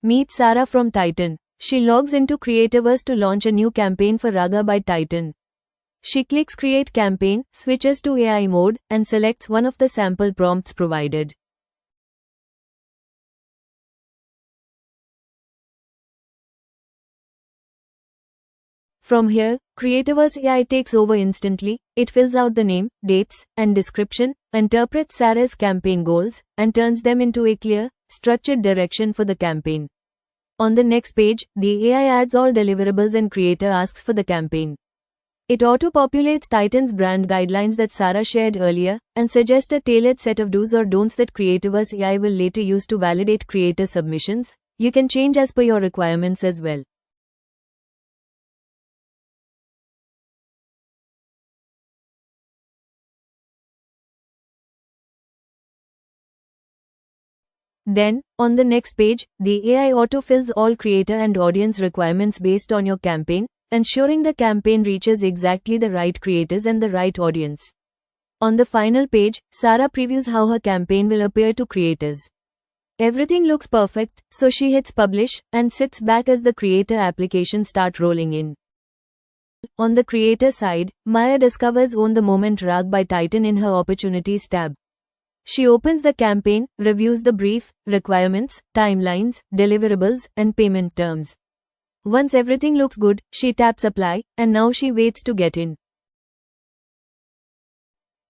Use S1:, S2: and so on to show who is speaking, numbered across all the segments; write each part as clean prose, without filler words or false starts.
S1: Meet Sara from Titan. She logs into Creativerse to launch a new campaign for Raga by Titan. She clicks Create Campaign, switches to AI mode, and selects one of the sample prompts provided. From here, Creativerse AI takes over instantly. It fills out the name, dates, and description, interprets Sara's campaign goals, and turns them into a clear, structured direction for the campaign. On the next page, the AI adds all deliverables and creator asks for the campaign. It auto-populates Titan's brand guidelines that Sara shared earlier, and suggests a tailored set of do's or don'ts that Creativerse AI will later use to validate creator submissions. You can change as per your requirements as well. Then, on the next page, the AI autofills all creator and audience requirements based on your campaign, ensuring the campaign reaches exactly the right creators and the right audience. On the final page, Sara previews how her campaign will appear to creators. Everything looks perfect, so she hits publish, and sits back as the creator applications start rolling in. On the creator side, Maya discovers Own the Moment Rag by Titan in her Opportunities tab. She opens the campaign, reviews the brief, requirements, timelines, deliverables, and payment terms. Once everything looks good, she taps apply, and now she waits to get in.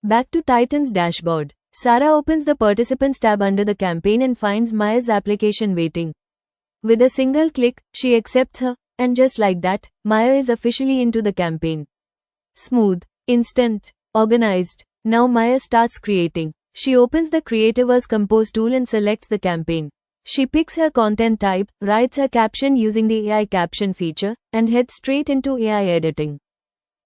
S1: Back to Titan's dashboard. Sara opens the Participants tab under the campaign and finds Maya's application waiting. With a single click, she accepts her, and just like that, Maya is officially into the campaign. Smooth, instant, organized. Now Maya starts creating. She opens the Creativerse Compose tool and selects the campaign. She picks her content type, writes her caption using the AI caption feature, and heads straight into AI editing.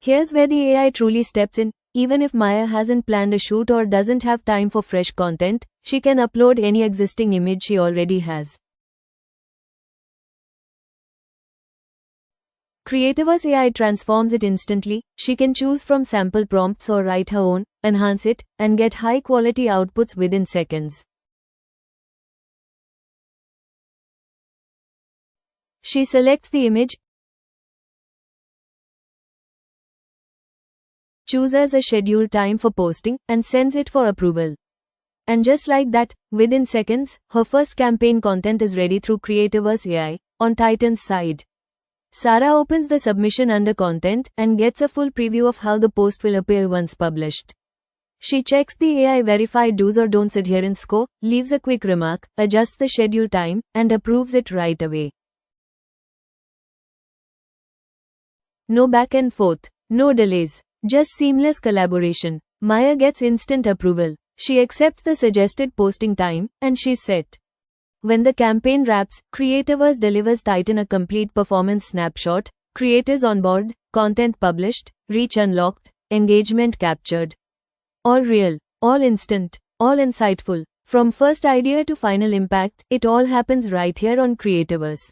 S1: Here's where the AI truly steps in. Even if Maya hasn't planned a shoot or doesn't have time for fresh content, she can upload any existing image she already has. Creativerse AI transforms it instantly. She can choose from sample prompts or write her own, enhance it, and get high-quality outputs within seconds. She selects the image, chooses a scheduled time for posting, and sends it for approval. And just like that, within seconds, her first campaign content is ready through Creativerse AI, on Titan's side. Sara opens the submission under Content, and gets a full preview of how the post will appear once published. She checks the AI verified do's or don'ts adherence score, leaves a quick remark, adjusts the schedule time, and approves it right away. No back and forth, no delays, just seamless collaboration. Maya gets instant approval. She accepts the suggested posting time, and she's set. When the campaign wraps, Creativerse delivers Titan a complete performance snapshot: creators on board, content published, reach unlocked, engagement captured. All real, all instant, all insightful. From first idea to final impact, it all happens right here on Creativerse.